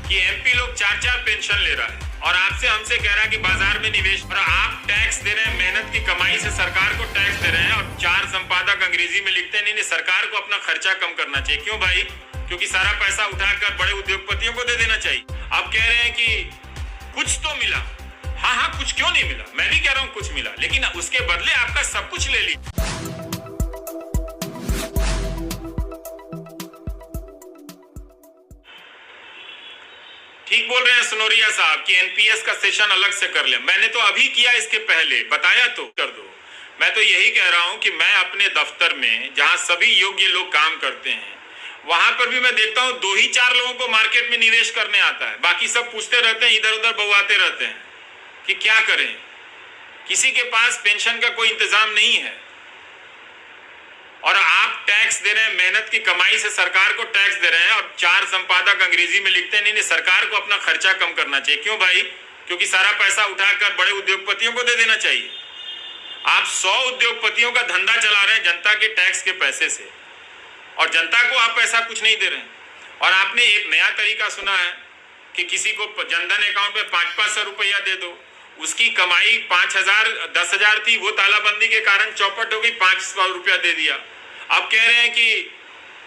कि एमपी लोग 4-4 पेंशन ले रहा है और आपसे हमसे कह रहा है कि बाजार में निवेश, और आप टैक्स दे रहे हैं, मेहनत की कमाई से सरकार को टैक्स दे रहे हैं, और 4 संपादक अंग्रेजी में लिखते हैं नहीं, सरकार को अपना खर्चा कम करना चाहिए। क्यों भाई? क्योंकि सारा पैसा उठाकर बड़े उद्योगपतियों को दे देना चाहिए। आप कह रहे हैं कि कुछ तो मिला। हाँ, कुछ क्यों नहीं मिला, मैं भी कह रहा हूं कुछ मिला, लेकिन उसके बदले आपका सब कुछ ले लिया। ठीक बोल रहे हैं सुनोरिया साहब कि एनपीएस का सेशन अलग से कर ले। मैंने तो अभी किया, इसके पहले बताया तो कर दो। मैं तो यही कह रहा हूं कि मैं अपने दफ्तर में जहां सभी योग्य लोग काम करते हैं, वहां पर भी मैं देखता हूं 2 ही 4 लोगों को मार्केट में निवेश करने आता है, बाकी सब पूछते रहते हैं, इधर उधर बउआते रहते हैं कि क्या करें। किसी के पास पेंशन का कोई इंतजाम नहीं है, और आप टैक्स दे रहे हैं, मेहनत की कमाई से सरकार को टैक्स दे रहे हैं, और 4 संपादक अंग्रेजी में लिखते हैं नहीं, सरकार को अपना खर्चा कम करना चाहिए। क्यों भाई? क्योंकि सारा पैसा उठाकर बड़े उद्योगपतियों को दे देना चाहिए। आप 100 उद्योगपतियों का धंधा चला रहे हैं जनता के टैक्स के पैसे से, और जनता को आप पैसा कुछ नहीं दे रहे हैं। और आपने एक नया तरीका सुना है कि किसी को जनधन अकाउंट में 500 रुपया दे दो, उसकी कमाई 5,000 10,000 थी, वो तालाबंदी के कारण चौपट हो गई, 500 रुपया दे दिया। आप कह रहे हैं कि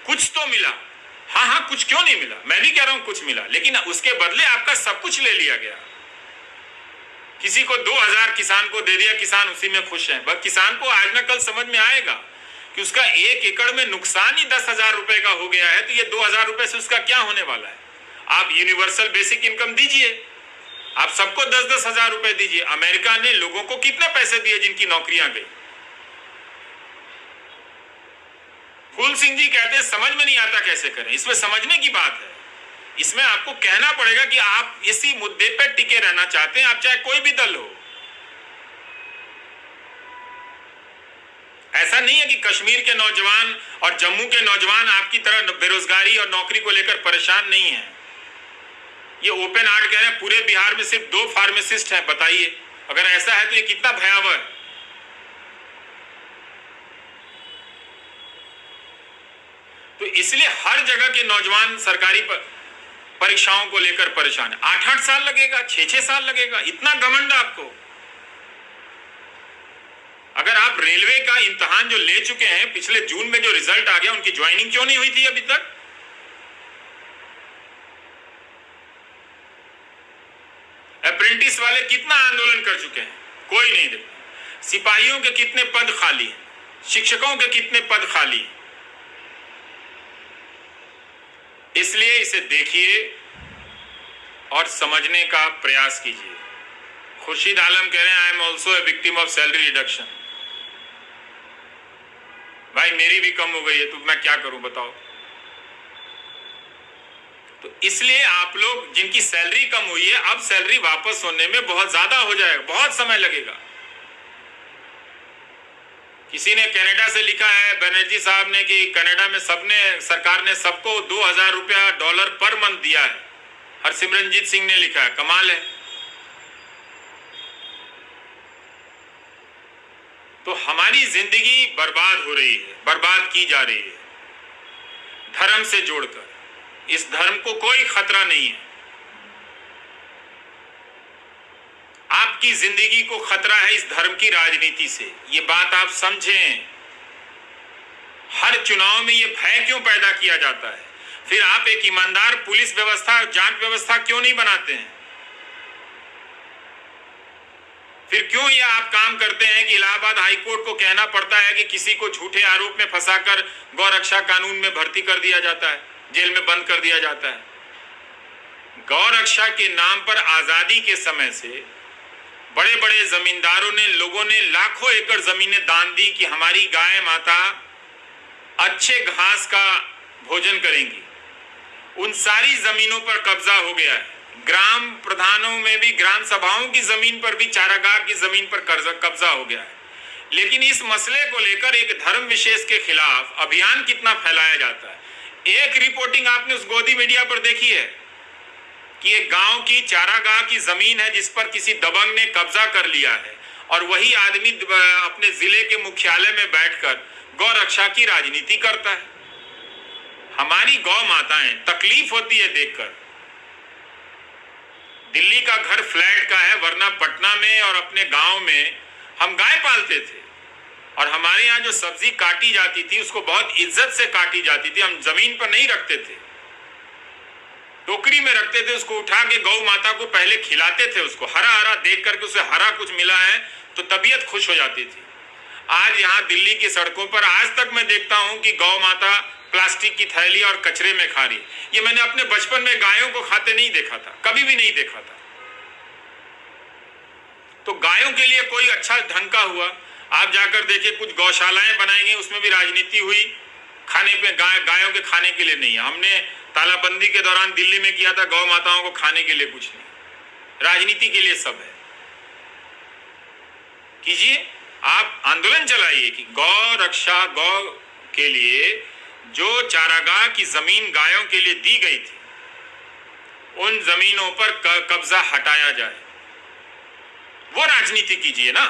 कुछ तो मिला। हाँ, कुछ क्यों नहीं मिला, मैं भी कह रहा हूं कुछ मिला, लेकिन उसके बदले आपका सब कुछ ले लिया गया। किसी को 2,000 किसान को दे दिया, किसान उसी में खुश है। बस किसान को आज न कल समझ में आएगा कि उसका 1 एकड़ में नुकसान ही 10,000 रुपए का हो गया है, तो ये 2,000 रुपए से उसका क्या होने वाला है। आप यूनिवर्सल बेसिक इनकम दीजिए, आप सबको 10-10 हजार रुपए दीजिए। अमेरिका ने लोगों को कितने पैसे दिए जिनकी नौकरियां गई। फूल सिंह जी कहते हैं समझ में नहीं आता कैसे करें। इसमें समझने की बात है, इसमें आपको कहना पड़ेगा कि आप इसी मुद्दे पर टिके रहना चाहते हैं, आप चाहे कोई भी दल हो। ऐसा नहीं है कि कश्मीर के नौजवान और जम्मू के नौजवान आपकी तरह बेरोजगारी और नौकरी को लेकर परेशान नहीं है। ये ओपन आर्ट कह रहे हैं पूरे बिहार में सिर्फ 2 फार्मासिस्ट हैं। बताइए, अगर ऐसा है तो ये कितना भयावह है। तो इसलिए हर जगह के नौजवान सरकारी परीक्षाओं को लेकर परेशान है। 8-8 साल लगेगा, 6-6 साल लगेगा, इतना घमंड आपको। अगर आप रेलवे का इम्तिहान जो ले चुके हैं, पिछले जून में जो रिजल्ट आ गया, उनकी ज्वाइनिंग क्यों नहीं हुई थी अभी तक? अप्रेंटिस वाले कितना आंदोलन कर चुके हैं, कोई नहीं देखता। सिपाहियों के कितने पद खाली हैं, शिक्षकों के कितने पद खाली हैं। इसलिए इसे देखिए और समझने का प्रयास कीजिए। खुर्शीद आलम कह रहे हैं I am also a victim of salary reduction. भाई मेरी भी कम हो गई है, तो मैं क्या करूं बताओ। तो इसलिए आप लोग जिनकी सैलरी कम हुई है, अब सैलरी वापस होने में बहुत ज्यादा हो जाएगा, बहुत समय लगेगा। किसी ने कनाडा से लिखा है, बनर्जी साहब ने, कि कनाडा में सबने, सरकार ने सबको 2,000 रुपया डॉलर पर मंथ दिया है। हरसिमरनजीत सिंह ने लिखा है, कमाल है। तो हमारी जिंदगी बर्बाद हो रही है, बर्बाद की जा रही है धर्म से जोड़कर। इस धर्म को कोई खतरा नहीं है, आपकी जिंदगी को खतरा है इस धर्म की राजनीति से। ये बात आप समझें। हर चुनाव में ये भय क्यों पैदा किया जाता है? फिर आप एक ईमानदार पुलिस व्यवस्था, जांच व्यवस्था क्यों नहीं बनाते हैं? फिर क्यों ये आप काम करते हैं कि इलाहाबाद हाईकोर्ट को कहना पड़ता है कि किसी को झूठे आरोप में फंसाकर गौरक्षा कानून में भर्ती कर दिया जाता है, जेल में बंद कर दिया जाता है। गौरक्षा के नाम पर आजादी के समय से बड़े बड़े जमींदारों ने, लोगों ने लाखों एकड़ जमीनें दान दी कि हमारी गाय माता अच्छे घास का भोजन करेंगी। उन सारी जमीनों पर कब्जा हो गया है। ग्राम प्रधानों में भी, ग्राम सभाओं की जमीन पर भी, चारागाह की जमीन पर कब्जा हो गया है। लेकिन इस मसले को लेकर एक धर्म विशेष के खिलाफ अभियान कितना फैलाया जाता है। एक रिपोर्टिंग आपने उस गोदी मीडिया पर देखी है कि एक गांव की चारागाह की जमीन है जिस पर किसी दबंग ने कब्जा कर लिया है, और वही आदमी अपने जिले के मुख्यालय में बैठकर गौ रक्षा की राजनीति करता है। हमारी गौ माताएं, तकलीफ होती है देखकर दिल्ली का घर फ्लैट का है, वरना पटना में और अपने गांव में हम गाय पालते थे और हमारे यहाँ जो सब्जी काटी जाती थी उसको बहुत इज्जत से काटी जाती थी। हम जमीन पर नहीं रखते थे, टोकरी में रखते थे, उसको उठा के गौ माता को पहले खिलाते थे। उसको हरा हरा देख करके उसे हरा कुछ मिला है तो तबीयत खुश हो जाती थी। आज यहाँ दिल्ली की सड़कों पर आज तक मैं देखता हूँ कि गौ माता प्लास्टिक की थैली और कचरे में खा रही। ये मैंने अपने बचपन में गायों को खाते नहीं देखा था, कभी भी नहीं देखा था। तो गायों के लिए कोई अच्छा ढंग का हुआ। आप जाकर देखिए, कुछ गौशालाएं बनाई गई, उसमें भी राजनीति हुई, खाने पे गायों के खाने के लिए नहीं है। हमने तालाबंदी के दौरान दिल्ली में किया था, गौ माताओं को खाने के लिए कुछ नहीं, राजनीति के लिए सब है। कीजिए, आप आंदोलन चलाइए कि गौ रक्षा, गौ के लिए जो चारागाह की जमीन गायों के लिए दी गई थी उन जमीनों पर कब्जा हटाया जाए। वो राजनीति कीजिए ना।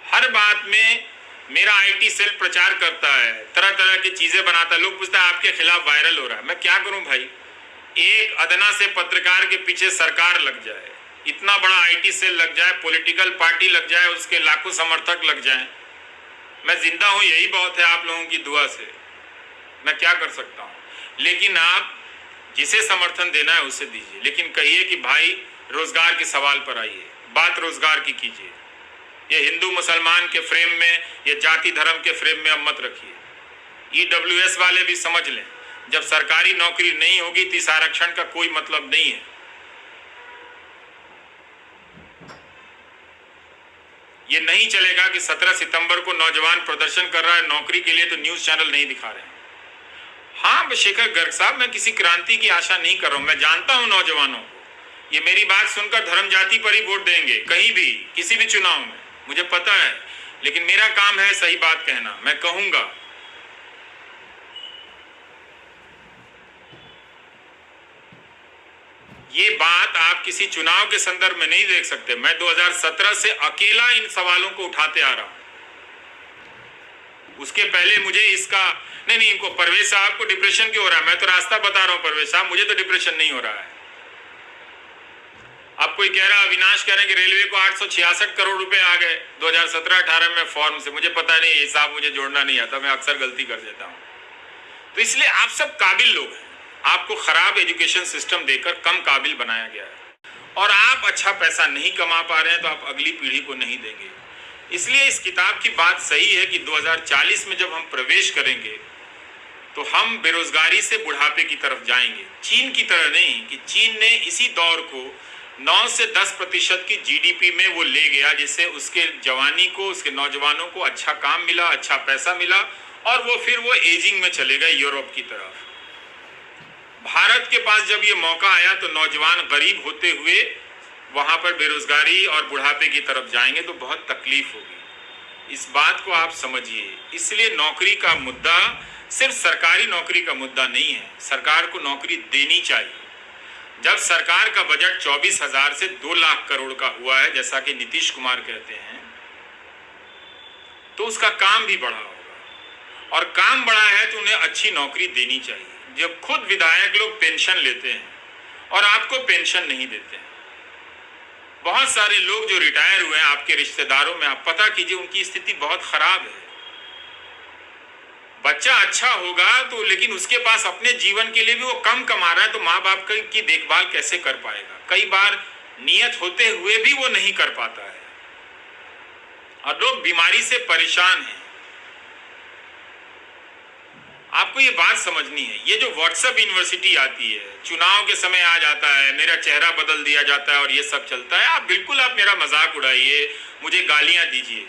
हर बात में मेरा आईटी सेल प्रचार करता है, तरह तरह की चीजें बनाता है। लोग पूछते हैं आपके खिलाफ वायरल हो रहा है। मैं क्या करूं भाई, एक अदना से पत्रकार के पीछे सरकार लग जाए, इतना बड़ा आईटी सेल लग जाए, पॉलिटिकल पार्टी लग जाए, उसके लाखों समर्थक लग जाएं। मैं जिंदा हूं, यही बहुत है। आप लोगों की दुआ से मैं क्या कर सकता हूं। लेकिन आप जिसे समर्थन देना है उसे दीजिए, लेकिन कहिए कि भाई रोजगार के सवाल पर आइए, बात रोजगार की कीजिए। ये हिंदू मुसलमान के फ्रेम में, ये जाति धर्म के फ्रेम में अब मत रखिए। ईडब्ल्यूएस वाले भी समझ लें, जब सरकारी नौकरी नहीं होगी तो इस आरक्षण का कोई मतलब नहीं है। ये नहीं चलेगा कि 17 सितंबर को नौजवान प्रदर्शन कर रहा है नौकरी के लिए तो न्यूज चैनल नहीं दिखा रहे हैं। हाँ शेखर गर्ग साहब, मैं किसी क्रांति की आशा नहीं कर रहा हूं। मैं जानता हूं नौजवानों को, ये मेरी बात सुनकर धर्म जाति पर ही वोट देंगे, कहीं भी किसी भी चुनाव में, मुझे पता है। लेकिन मेरा काम है सही बात कहना, मैं कहूंगा। ये बात आप किसी चुनाव के संदर्भ में नहीं देख सकते। मैं 2017 से अकेला इन सवालों को उठाते आ रहा हूं। उसके पहले मुझे इसका नहीं, इनको परवेश साहब को डिप्रेशन क्यों हो रहा है, मैं तो रास्ता बता रहा हूं परवेश साहब, मुझे तो डिप्रेशन नहीं हो रहा है। अब कोई कह रहा, अविनाश कह रहे हैं कि रेलवे को 866 करोड़ रुपए आ गए 2017-18 में फॉर्म से। मुझे पता नहीं, हिसाब मुझे जोड़ना नहीं आता, मैं अक्सर गलती कर देता हूं। तो इसलिए आप सब काबिल लोग हैं, आपको खराब एजुकेशन सिस्टम देकर कम काबिल बनाया गया है और आप अच्छा पैसा नहीं कमा पा रहे हैं तो आप अगली पीढ़ी को नहीं देंगे। इसलिए इस किताब की बात सही है कि 2040 में जब हम प्रवेश करेंगे तो हम बेरोजगारी से बुढ़ापे की तरफ जाएंगे। चीन की तरह नहीं कि चीन ने इसी दौर को 9 से 10% की जीडीपी में वो ले गया, जिससे उसके जवानी को, उसके नौजवानों को अच्छा काम मिला, अच्छा पैसा मिला और वो फिर वो एजिंग में चले गए यूरोप की तरफ। भारत के पास जब ये मौका आया तो नौजवान गरीब होते हुए वहां पर बेरोजगारी और बुढ़ापे की तरफ जाएंगे तो बहुत तकलीफ होगी। इस बात को आप समझिए। इसलिए नौकरी का मुद्दा सिर्फ सरकारी नौकरी का मुद्दा नहीं है, सरकार को नौकरी देनी चाहिए। जब सरकार का बजट 24,000 से 2 लाख करोड़ का हुआ है, जैसा कि नीतीश कुमार कहते हैं, तो उसका काम भी बढ़ा होगा और काम बढ़ा है तो उन्हें अच्छी नौकरी देनी चाहिए। जब खुद विधायक लोग पेंशन लेते हैं और आपको पेंशन नहीं देते हैं, बहुत सारे लोग जो रिटायर हुए हैं आपके रिश्तेदारों में, आप पता कीजिए उनकी स्थिति बहुत खराब है। बच्चा अच्छा होगा तो, लेकिन उसके पास अपने जीवन के लिए भी वो कम कमा रहा है तो माँ बाप की देखभाल कैसे कर पाएगा। कई बार नियत होते हुए भी वो नहीं कर पाता है और लोग बीमारी से परेशान हैं। आपको ये बात समझनी है। ये जो व्हाट्सएप यूनिवर्सिटी आती है, चुनाव के समय आ जाता है, मेरा चेहरा बदल दिया जाता है और ये सब चलता है, आप मेरा मजाक उड़ाइए, मुझे गालियां दीजिए।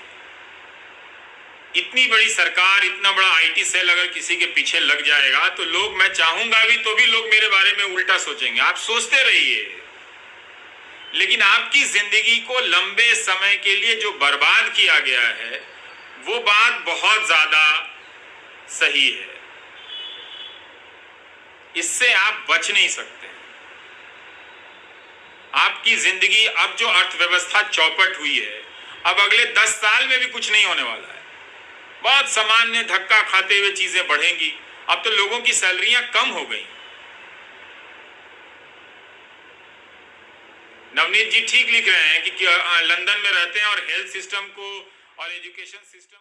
इतनी बड़ी सरकार, इतना बड़ा आईटी सेल अगर किसी के पीछे लग जाएगा तो लोग, मैं चाहूंगा भी तो भी लोग मेरे बारे में उल्टा सोचेंगे। आप सोचते रहिए, लेकिन आपकी जिंदगी को लंबे समय के लिए जो बर्बाद किया गया है वो बात बहुत ज्यादा सही है। इससे आप बच नहीं सकते। आपकी जिंदगी, अब जो अर्थव्यवस्था चौपट हुई है, अब अगले 10 साल में भी कुछ नहीं होने वाला है। बहुत सामान्य धक्का खाते हुए चीजें बढ़ेंगी। अब तो लोगों की सैलरियां कम हो गई। नवनीत जी ठीक लिख रहे हैं कि लंदन में रहते हैं और हेल्थ सिस्टम को और एजुकेशन सिस्टम